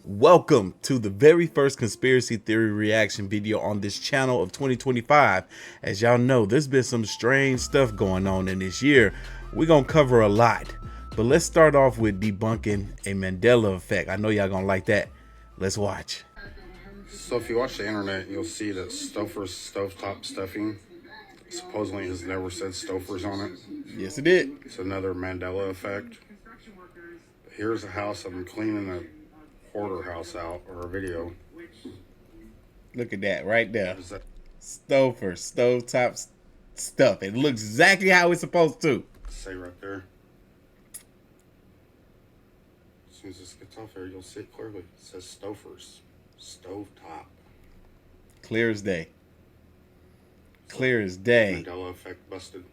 Welcome to the very first conspiracy theory reaction video on this channel of 2025. As y'all know, there's been some strange stuff going on in this year. We're gonna cover a lot, but let's start off with debunking a Mandela effect. I know y'all gonna like that. Let's watch. So if you watch the internet, you'll see that Stouffer's stovetop stuffing supposedly has never said Stouffer's on it. Yes, it did. It's another Mandela effect. Here's a house. I'm cleaning a hoarder house out, or a video. Look at that right there. That? Stouffer, stovetop stuff. It looks exactly how it's supposed to. Say right there. As soon as this gets off there, you'll see it clearly. It says Stouffer's stovetop. Clear as day. Clear as day. Mandela effect busted.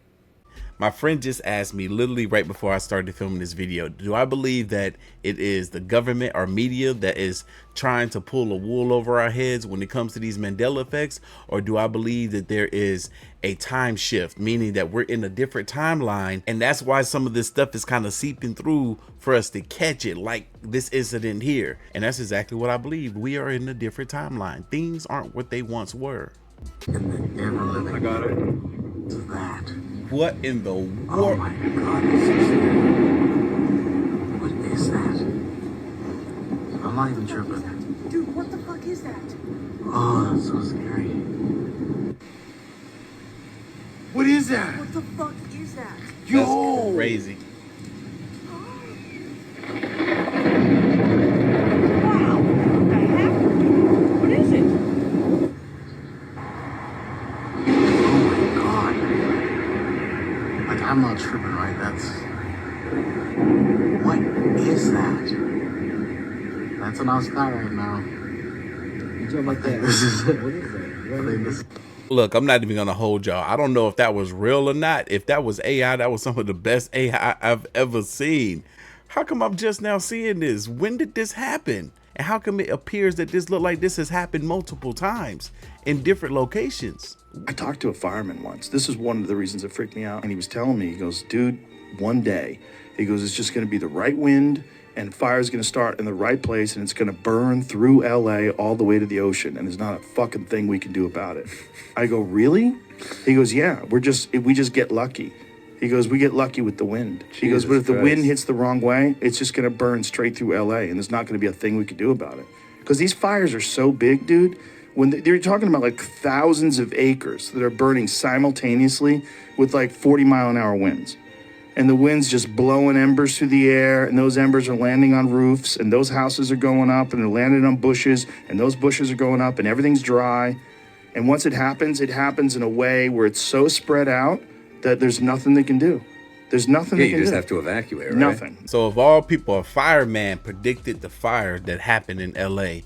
My friend just asked me literally right before I started filming this video, do I believe that it is the government or media that is trying to pull a wool over our heads when it comes to these Mandela effects? Or do I believe that there is a time shift, meaning that we're in a different timeline, and that's why some of this stuff is kind of seeping through for us to catch it, like this incident here? And that's exactly what I believe. We are in a different timeline. Things aren't what they once were. In the ever-living, I got it. That. What in the Oh world? my God, this is it. What is that? I'm not even tripping. Dude, what the fuck is that? Oh, that's so scary. What is that? What the fuck is that? That's crazy. Wow, what the heck? What is it? Oh my God. Like, I'm not tripping, right? That's... What is that? That's an Oscar right now. You talking about that? This is it. What is that? I think this... Look, I'm not even gonna hold y'all. I don't know if that was real or not. If that was AI, that was some of the best AI I've ever seen. How come I'm just now seeing this? When did this happen? And how come it appears that this look like this has happened multiple times in different locations? I talked to a fireman once. This is one of the reasons it freaked me out. And he was telling me, he goes, dude, one day, he goes, it's just going to be the right wind and fire's going to start in the right place and it's going to burn through LA all the way to the ocean. And there's not a fucking thing we can do about it. I go, really? He goes, yeah, we just get lucky. He goes, we get lucky with the wind. He goes, but if the wind hits the wrong way, it's just going to burn straight through LA and there's not going to be a thing we can do about it. Because these fires are so big, dude. When they're talking about like thousands of acres that are burning simultaneously with like 40-mile-an-hour winds. And the wind's just blowing embers through the air, and those embers are landing on roofs, and those houses are going up, and they're landing on bushes, and those bushes are going up, and everything's dry. And once it happens in a way where it's so spread out that there's nothing they can do. There's nothing they can do. You just have to evacuate, right? Nothing. So of all people, a fireman predicted the fire that happened in LA.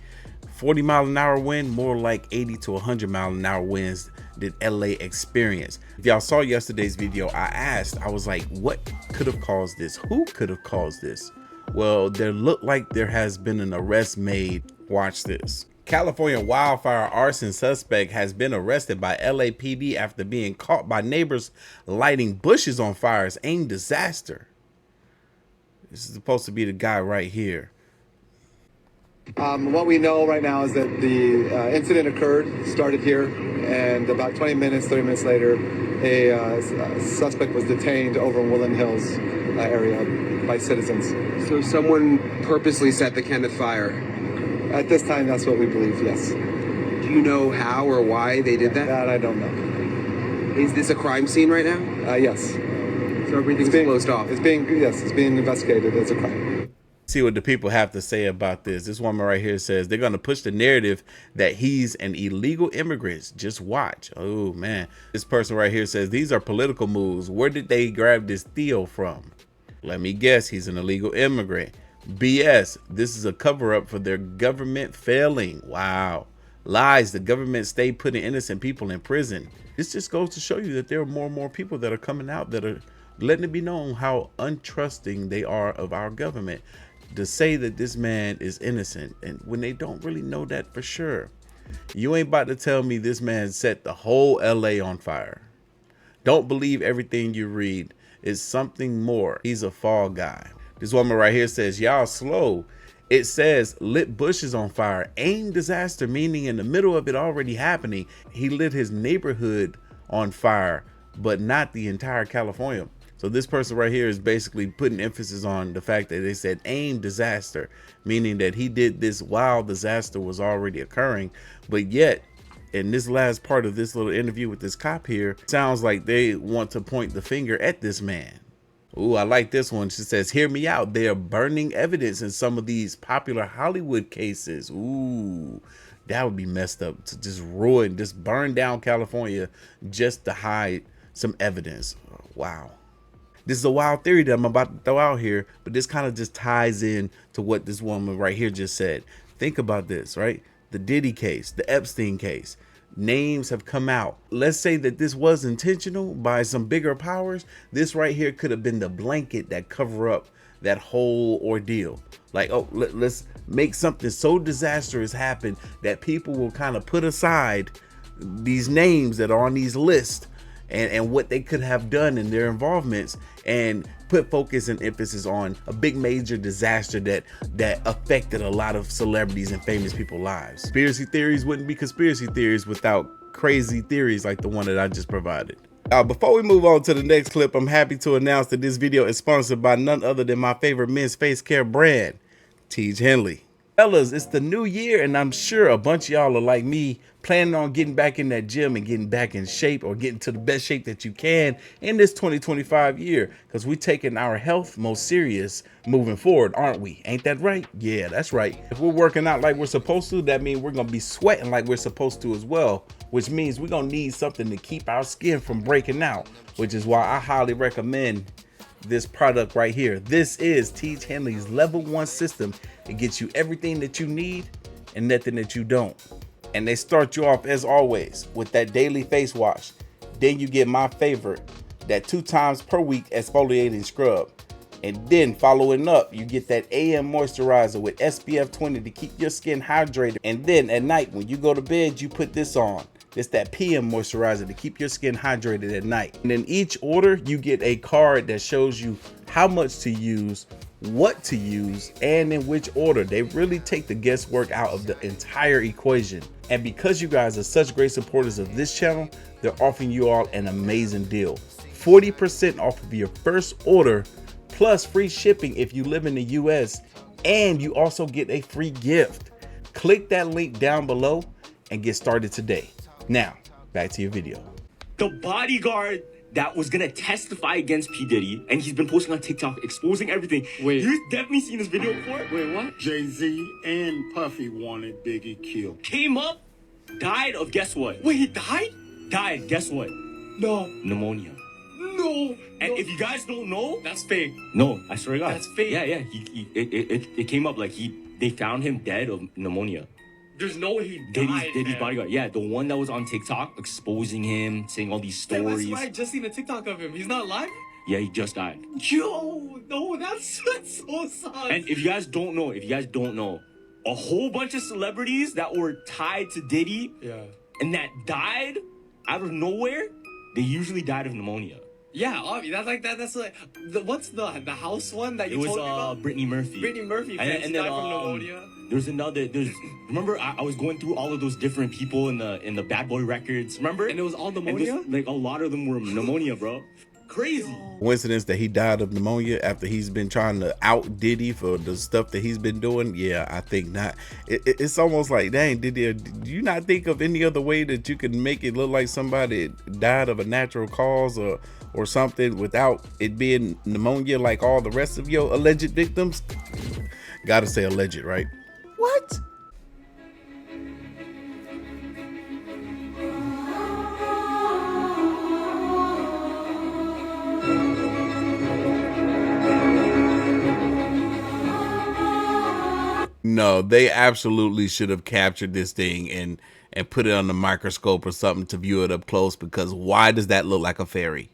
40-mile-an-hour wind, more like 80 to 100-mile-an-hour winds did LA experience. If y'all saw yesterday's video, I was like, what could have caused this? Who could have caused this? Well, there looked like there has been an arrest made. Watch this. California wildfire arson suspect has been arrested by LAPD after being caught by neighbors lighting bushes on fire. Ain't disaster. This is supposed to be the guy right here. What we know right now is that the incident started here, and about 30 minutes later, a suspect was detained over in Woodland Hills area by citizens. So someone purposely set the Kenneth fire? At this time, that's what we believe, yes. Do you know how or why they did that? That I don't know. Is this a crime scene right now? Yes. So everything's closed off? It's being investigated as a crime. See what the people have to say about this. This woman right here says they're going to push the narrative that he's an illegal immigrant. Just watch. Oh, man. This person right here says these are political moves. Where did they grab this Theo from? Let me guess. He's an illegal immigrant. BS. This is a cover up for their government failing. Wow. Lies. The government stayed putting innocent people in prison. This just goes to show you that there are more and more people that are coming out that are letting it be known how untrusting they are of our government to say that this man is innocent, and when they don't really know that for sure. You ain't about to tell me this man set the whole LA on fire. Don't believe everything you read. It's something more. He's a fall guy. This woman right here says, y'all slow. It says lit bushes on fire, aim disaster, meaning in the middle of it already happening, he lit his neighborhood on fire, but not the entire California. So this person right here is basically putting emphasis on the fact that they said aim disaster, meaning that he did this while disaster was already occurring. But yet, in this last part of this little interview with this cop here, sounds like they want to point the finger at this man. Ooh, I like this one. She says, hear me out. They are burning evidence in some of these popular Hollywood cases. Ooh, that would be messed up to just ruin, just burn down California just to hide some evidence. Wow. This is a wild theory that I'm about to throw out here, but this kind of just ties in to what this woman right here just said. Think about this, right? The Diddy case, the Epstein case. Names have come out. Let's say that this was intentional by some bigger powers. This right here could have been the blanket that cover up that whole ordeal. Like, oh, let's make something so disastrous happen that people will kind of put aside these names that are on these lists and what they could have done in their involvements, and put focus and emphasis on a big major disaster that affected a lot of celebrities and famous people's lives. Conspiracy theories wouldn't be conspiracy theories without crazy theories like the one that I just provided. Before we move on to the next clip, I'm happy to announce that this video is sponsored by none other than my favorite men's face care brand, Tej Henley. Fellas, it's the new year, and I'm sure a bunch of y'all are like me, planning on getting back in that gym and getting back in shape, or getting to the best shape that you can in this 2025 year, because we're taking our health most serious moving forward, aren't we? Ain't that right? Yeah, that's right. If we're working out like we're supposed to, that means we're gonna be sweating like we're supposed to as well, which means we're gonna need something to keep our skin from breaking out, which is why I highly recommend this product right here. This is Tej Henley's Level 1 system. It gets you everything that you need and nothing that you don't. And they start you off, as always, with that daily face wash. Then you get my favorite, that 2 times per week exfoliating scrub. And then following up, you get that AM moisturizer with SPF 20 to keep your skin hydrated. And then at night, when you go to bed, you put this on. It's that PM moisturizer to keep your skin hydrated at night. And in each order, you get a card that shows you how much to use, what to use, and in which order. They really take the guesswork out of the entire equation. And because you guys are such great supporters of this channel, they're offering you all an amazing deal. 40% off of your first order, plus free shipping if you live in the US, and you also get a free gift. Click that link down below and get started today. Now, back to your video. The bodyguard that was gonna testify against P. Diddy, and he's been posting on TikTok exposing everything. Wait. You've definitely seen this video before? Wait, what? Jay-Z and Puffy wanted Biggie killed. Came up, died of guess what? Wait, he died? Died, guess what? No. Pneumonia. No. And if you guys don't know, that's fake. No, I swear to God. That's fake. Yeah. It came up like they found him dead of pneumonia. There's no way he died. Diddy's bodyguard. Yeah, the one that was on TikTok exposing him, saying all these stories. That's why I just seen a TikTok of him. He's not alive? Yeah, he just died. Yo, no, that's so sad. And if you guys don't know, a whole bunch of celebrities that were tied to Diddy, and that died out of nowhere, they usually died of pneumonia. Yeah, obviously. That's like what's the house one that you told me about? Brittany Murphy. Brittany Murphy, and then died from pneumonia. Remember I was going through all of those different people in the Bad Boy records, remember? And it was all pneumonia? Like a lot of them were pneumonia, bro. Crazy. Coincidence that he died of pneumonia after he's been trying to out Diddy for the stuff that he's been doing? Yeah, I think not. It's almost like, dang, Diddy, do you not think of any other way that you can make it look like somebody died of a natural cause or something without it being pneumonia like all the rest of your alleged victims? Gotta say alleged, right? What? No, they absolutely should have captured this thing and put it on the microscope or something to view it up close, because why does that look like a fairy?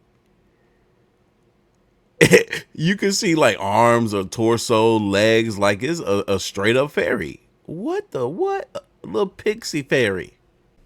You can see like arms or torso, legs, like it's a straight up fairy. What the what? A little pixie fairy.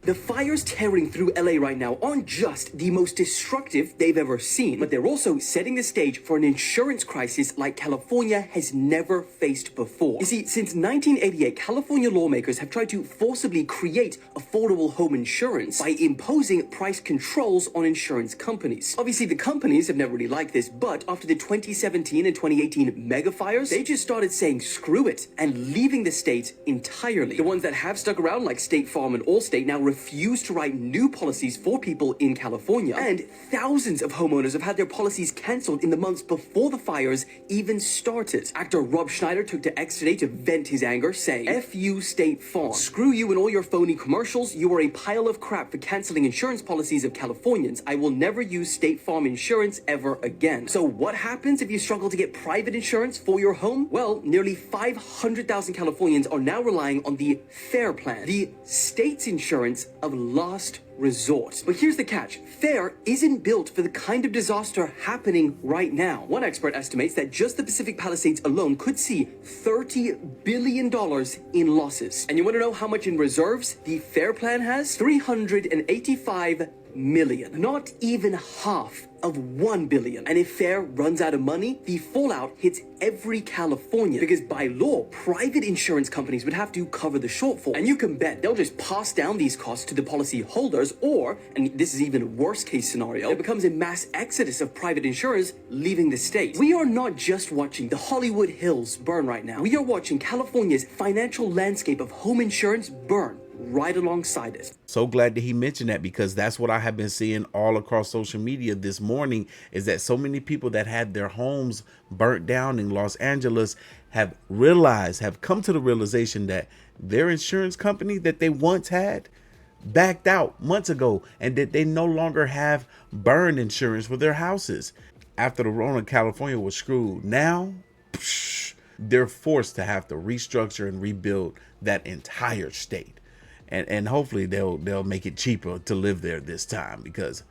The fires tearing through LA right now aren't just the most destructive they've ever seen, but they're also setting the stage for an insurance crisis like California has never faced before. You see, since 1988, California lawmakers have tried to forcibly create affordable home insurance by imposing price controls on insurance companies. Obviously, the companies have never really liked this, but after the 2017 and 2018 mega fires, they just started saying screw it and leaving the state entirely. The ones that have stuck around, like State Farm and Allstate, now refuse to write new policies for people in California, and thousands of homeowners have had their policies cancelled in the months before the fires even started. Actor Rob Schneider took to X today to vent his anger, saying, "F you, State Farm. Screw you and all your phony commercials. You are a pile of crap for cancelling insurance policies of Californians. I will never use State Farm insurance ever again." So what happens if you struggle to get private insurance for your home? Well, nearly 500,000 Californians are now relying on the FAIR plan, the state's insurance of last resort. But here's the catch. FAIR isn't built for the kind of disaster happening right now. One expert estimates that just the Pacific Palisades alone could see $30 billion in losses. And you want to know how much in reserves the FAIR plan has? 385 million. Not even half of 1 billion. And if FAIR runs out of money, the fallout hits every Californian, because by law, private insurance companies would have to cover the shortfall. And you can bet they'll just pass down these costs to the policy holders, or, and this is even a worst case scenario, it becomes a mass exodus of private insurers leaving the state. We are not just watching the Hollywood Hills burn right now. We are watching California's financial landscape of home insurance burn right alongside it. So glad that he mentioned that, because that's what I have been seeing all across social media this morning, is that so many people that had their homes burnt down in Los Angeles have come to the realization that their insurance company that they once had backed out months ago, and that they no longer have burn insurance for their houses. After the Rona, California was screwed. Now, they're forced to have to restructure and rebuild that entire state. And hopefully they'll make it cheaper to live there this time, because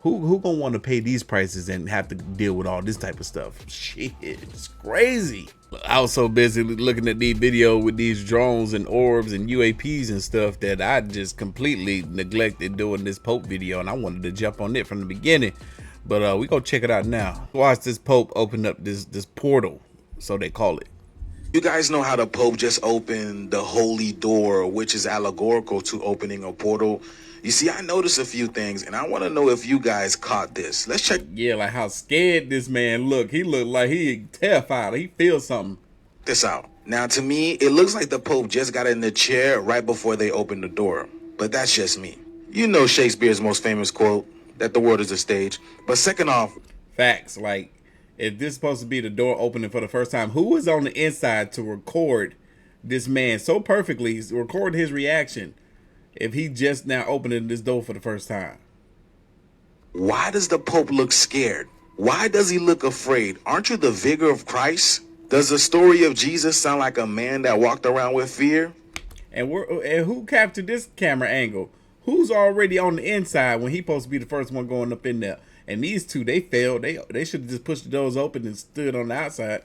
who gonna want to pay these prices and have to deal with all this type of stuff? Shit, it's crazy. I was so busy looking at the video with these drones and orbs and UAPs and stuff that I just completely neglected doing this Pope video, and I wanted to jump on it from the beginning. But we go check it out now. Watch this Pope open up this portal, so they call it. You guys know how the Pope just opened the holy door, which is allegorical to opening a portal. You see, I noticed a few things, and I want to know if you guys caught this. Let's check. Yeah, like how scared this man look. He looked like he terrified. He feels something. This out. Now, to me, it looks like the Pope just got in the chair right before they opened the door. But that's just me. You know Shakespeare's most famous quote, that the world is a stage. But second off, facts, like, if this is supposed to be the door opening for the first time, who is on the inside to record this man so perfectly, record his reaction if he just now opening this door for the first time? Why does the Pope look scared? Why does he look afraid? Aren't you the vigor of Christ? Does the story of Jesus sound like a man that walked around with fear? And who captured this camera angle? Who's already on the inside when he's supposed to be the first one going up in there? And these two, they failed. They should have just pushed the doors open and stood on the outside.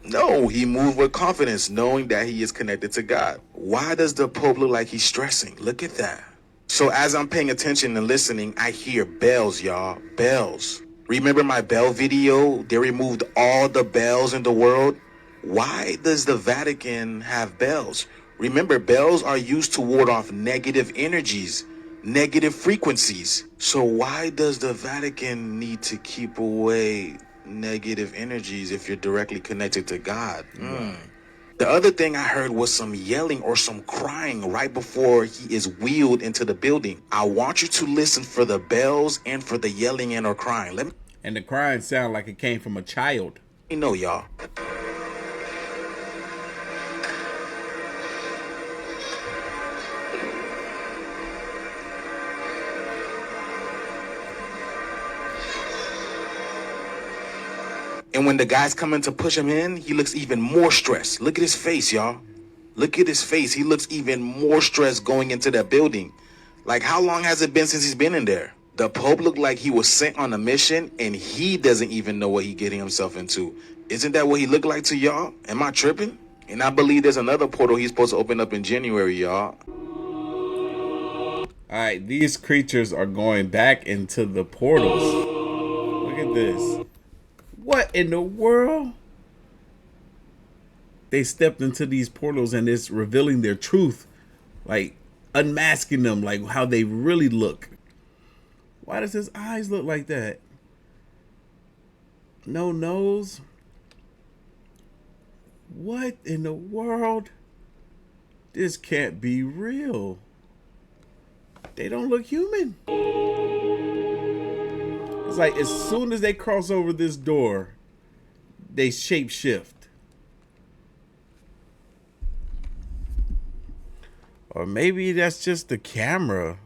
No, he moved with confidence, knowing that he is connected to God. Why does the Pope look like he's stressing? Look at that. So as I'm paying attention and listening, I hear bells, y'all. Bells. Remember my bell video? They removed all the bells in the world. Why does the Vatican have bells? Remember, bells are used to ward off negative energies, negative frequencies. So why does the Vatican need to keep away negative energies if you're directly connected to God? The other thing I heard was some yelling or some crying right before he is wheeled into the building. I want you to listen for the bells and for the yelling and or crying. And the crying sound like it came from a child. You know, y'all. And when the guy's coming to push him in, he looks even more stressed. Look at his face, y'all. Look at his face. He looks even more stressed going into that building. Like, how long has it been since he's been in there? The Pope looked like he was sent on a mission, and he doesn't even know what he's getting himself into. Isn't that what he looked like to y'all? Am I tripping? And I believe there's another portal he's supposed to open up in January, y'all. All right, these creatures are going back into the portals. Look at this. What in the world? They stepped into these portals and it's revealing their truth, like unmasking them, like how they really look. Why does his eyes look like that? No nose. What in the world? This can't be real. They don't look human. It's like as soon as they cross over this door, they shapeshift. Or maybe that's just the camera.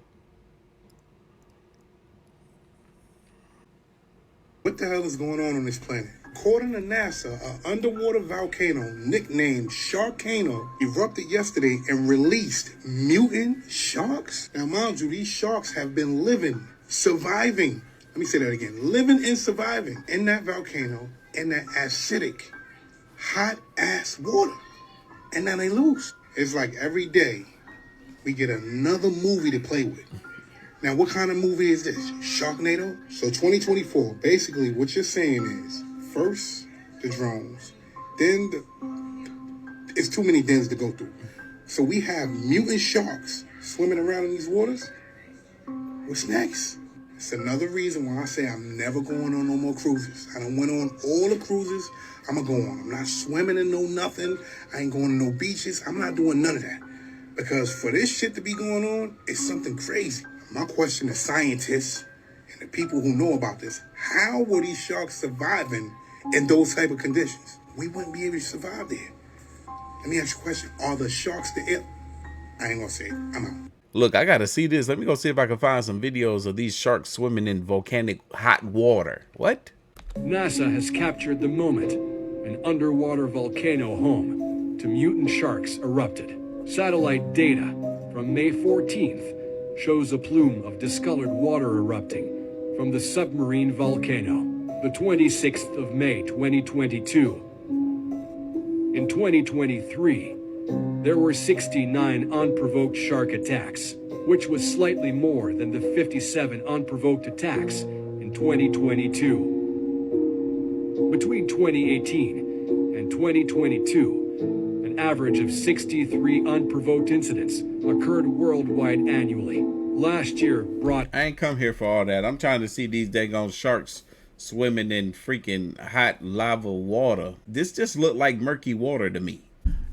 What the hell is going on this planet? According to NASA, an underwater volcano nicknamed Sharkano erupted yesterday and released mutant sharks. Now, mind you, these sharks have been living, surviving. Let me say that again. Living and surviving in that volcano in that acidic, hot-ass water. And now they loose. It's like every day we get another movie to play with. Now, what kind of movie is this? Sharknado? So 2024, basically what you're saying is, first, the drones, then it's too many dens to go through. So we have mutant sharks swimming around in these waters. What's next? It's another reason why I say I'm never going on no more cruises. I done went on all the cruises I'm gonna go on. I'm not swimming in no nothing. I ain't going to no beaches. I'm not doing none of that. Because for this shit to be going on, it's something crazy. My question to scientists and the people who know about this, how were these sharks surviving in those type of conditions? We wouldn't be able to survive there. Let me ask you a question. Are the sharks the ill? I ain't gonna say it. I'm out. Look, I gotta see this. Let me go see if I can find some videos of these sharks swimming in volcanic hot water. What? NASA has captured the moment an underwater volcano home to mutant sharks erupted. Satellite data from May 14th shows a plume of discolored water erupting from the submarine volcano. The 26th of May 2022. In 2023, there were 69 unprovoked shark attacks, which was slightly more than the 57 unprovoked attacks in 2022. Between 2018 and 2022, an average of 63 unprovoked incidents occurred worldwide annually. Last year brought... I ain't come here for all that. I'm trying to see these daggone sharks swimming in freaking hot lava water. This just looked like murky water to me.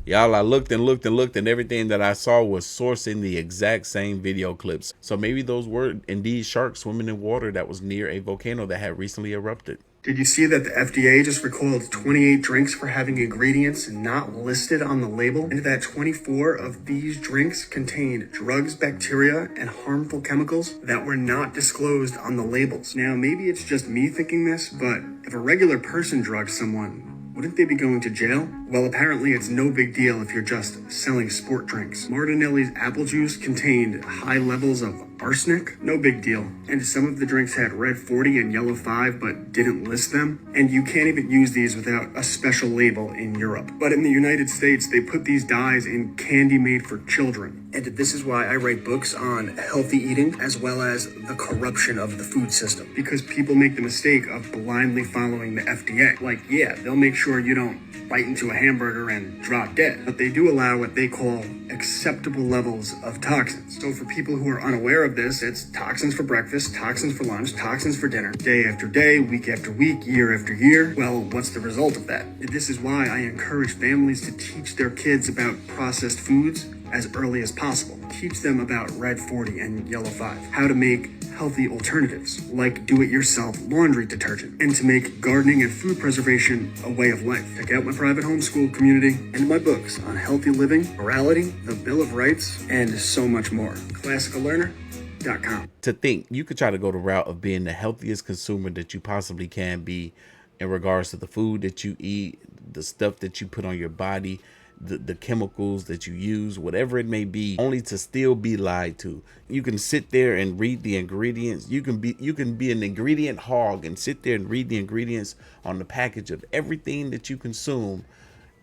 Y'all, I looked and looked and looked, and everything that I saw was sourcing the exact same video clips. So maybe those were indeed sharks swimming in water that was near a volcano that had recently erupted. Did you see that the FDA just recalled 28 drinks for having ingredients not listed on the label? And that 24 of these drinks contained drugs, bacteria, and harmful chemicals that were not disclosed on the labels. Now, maybe it's just me thinking this, but if a regular person drugs someone, wouldn't they be going to jail? Well, apparently it's no big deal if you're just selling sport drinks. Martinelli's apple juice contained high levels of arsenic, no big deal. And some of the drinks had red 40 and yellow 5 but didn't list them. And you can't even use these without a special label in Europe. But in the United States, they put these dyes in candy made for children. And this is why I write books on healthy eating as well as the corruption of the food system. Because people make the mistake of blindly following the FDA. Like, yeah, they'll make sure you don't bite into a hamburger and drop dead. But they do allow what they call acceptable levels of toxins. So for people who are unaware of this, it's toxins for breakfast, toxins for lunch, toxins for dinner, day after day, week after week, year after year. Well, what's the result of that? This is why I encourage families to teach their kids about processed foods as early as possible. Teach them about red 40 and yellow 5, how to make healthy alternatives like do-it-yourself laundry detergent, and to make gardening and food preservation a way of life. Check out my private homeschool community and my books on healthy living, morality, the Bill of Rights, and so much more. ClassicalLearner.com. To think you could try to go the route of being the healthiest consumer that you possibly can be in regards to the food that you eat, the stuff that you put on your body, the chemicals that you use, whatever it may be, only to still be lied to. You can sit there and read the ingredients. You can be an ingredient hog and sit there and read the ingredients on the package of everything that you consume,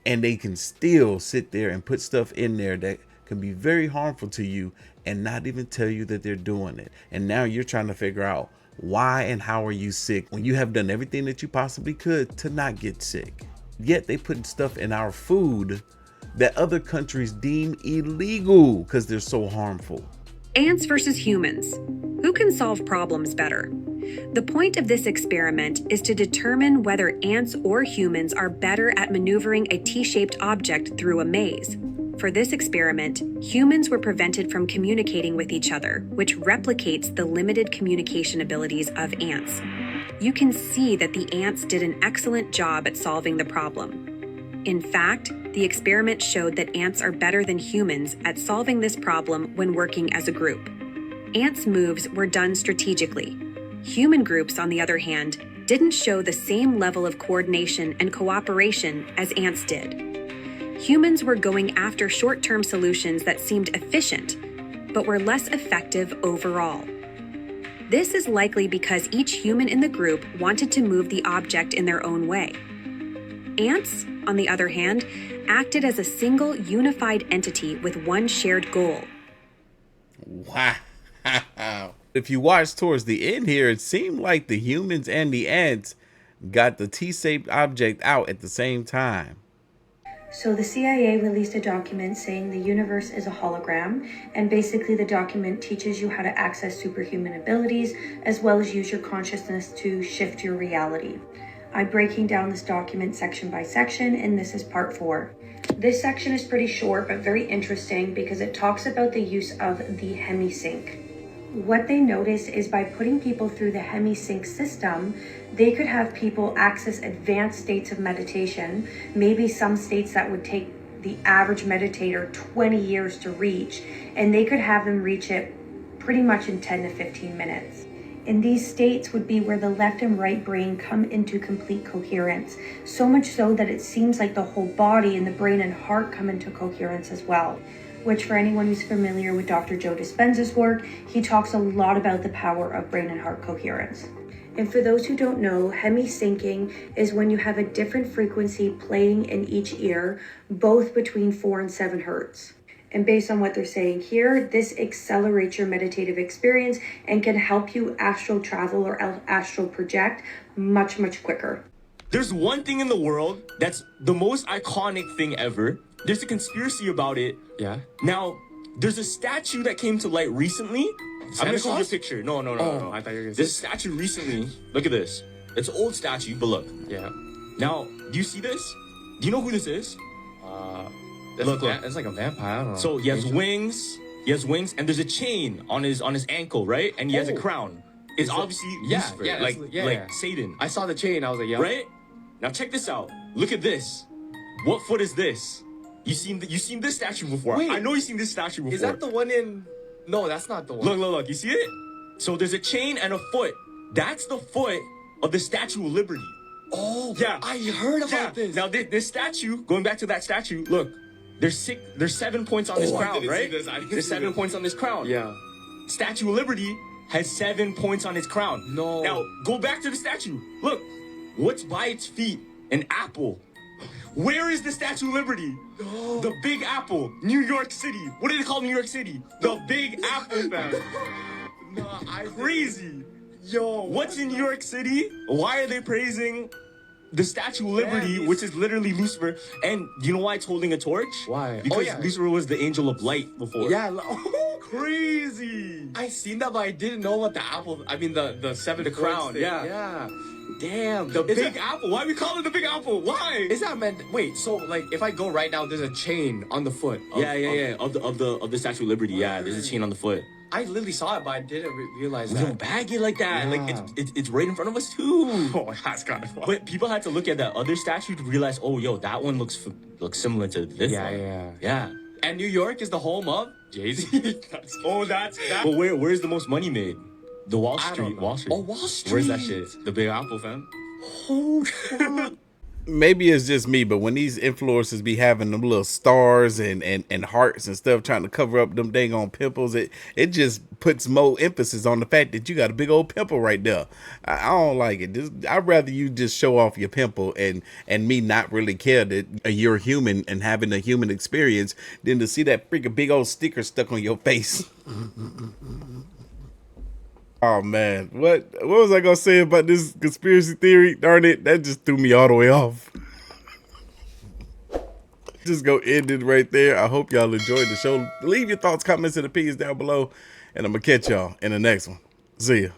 and they can still sit there and put stuff in there that can be very harmful to you and not even tell you that they're doing it. And now you're trying to figure out why and how are you sick when you have done everything that you possibly could to not get sick. Yet they put stuff in our food that other countries deem illegal because they're so harmful. Ants versus humans. Who can solve problems better? The point of this experiment is to determine whether ants or humans are better at maneuvering a T-shaped object through a maze. For this experiment, humans were prevented from communicating with each other, which replicates the limited communication abilities of ants. You can see that the ants did an excellent job at solving the problem. In fact, the experiment showed that ants are better than humans at solving this problem when working as a group. Ants' moves were done strategically. Human groups, on the other hand, didn't show the same level of coordination and cooperation as ants did. Humans were going after short-term solutions that seemed efficient, but were less effective overall. This is likely because each human in the group wanted to move the object in their own way. Ants, on the other hand, acted as a single unified entity with one shared goal. Wow. If you watch towards the end here, it seemed like the humans and the ants got the T-shaped object out at the same time. So the CIA released a document saying the universe is a hologram, and basically the document teaches you how to access superhuman abilities as well as use your consciousness to shift your reality. I'm breaking down this document section by section, and this is part 4. This section is pretty short but very interesting because it talks about the use of the hemisync. What they noticed is by putting people through the hemisync system, they could have people access advanced states of meditation, maybe some states that would take the average meditator 20 years to reach, and they could have them reach it pretty much in 10 to 15 minutes. And these states would be where the left and right brain come into complete coherence, so much so that it seems like the whole body and the brain and heart come into coherence as well. Which, for anyone who's familiar with Dr. Joe Dispenza's work, he talks a lot about the power of brain and heart coherence. And for those who don't know, hemi-syncing is when you have a different frequency playing in each ear, both between 4 and 7 hertz. And based on what they're saying here, this accelerates your meditative experience and can help you astral travel or astral project much, much quicker. There's one thing in the world that's the most iconic thing ever. There's a conspiracy about it. Yeah. Now, there's a statue that came to light recently. I'm gonna show you a picture. No. I thought you were gonna say. This statue recently, look at this. It's an old statue, but look. Yeah. Now, do you see this? Do you know who this is? Look. It's like a vampire. I don't know. So he has wings. He has wings, and there's a chain on his ankle, right? And he has a crown. It's obviously Lucifer, like Satan. I saw the chain. I was like, yeah. Right? Now check this out. Look at this. What foot is this? You seen this statue before? Wait, I know you've seen this statue before. Is that the one in? No, that's not the one. Look. You see it? So there's a chain and a foot. That's the foot of the Statue of Liberty. Oh, yeah. I heard about this. Now this statue, going back to that statue, look. There's 7 points on this crown, right? There's 7 points on this crown. Yeah. Statue of Liberty has 7 points on its crown. No. Now go back to the statue. Look, what's by its feet? An apple. Where is the Statue of Liberty? No. The Big Apple, New York City. What do they call New York City? The Big Apple, fam. Crazy. Yo. What's in New York City? Why are they praising the Statue of Liberty, which is literally Lucifer? And do you know why it's holding a torch? Why? Because Lucifer was the angel of light before. Yeah. Crazy. I seen that, but I didn't know what the apple. I mean, the crown. Thing. Yeah. Damn. The Big Apple. Why we call it the Big Apple? Why? Is that meant? Wait. So like, if I go right now, there's a chain on the foot. Of the Statue of Liberty. Yeah, there's a chain on the foot. I literally saw it, but I didn't realize we that. don't bag it like that. Yeah. Like it's right in front of us too. Oh, that's kind of fun. But people had to look at that other statue to realize, oh, yo, that one looks similar to this one. Yeah. And New York is the home of Jay-Z. That's that. But where's the most money made? The Wall Street. Oh, Wall Street. Where's that shit? The Big Apple, fam. Oh, maybe it's just me, but when these influencers be having them little stars and hearts and stuff trying to cover up them dang on pimples, it just puts more emphasis on the fact that you got a big old pimple right there. I don't like it. I'd rather you just show off your pimple and me not really care that you're human and having a human experience than to see that freaking big old sticker stuck on your face. Oh man, what was I gonna say about this conspiracy theory? Darn it, that just threw me all the way off. Just go end it right there. I hope y'all enjoyed the show. Leave your thoughts, comments, and opinions down below, and I'm gonna catch y'all in the next one. See ya.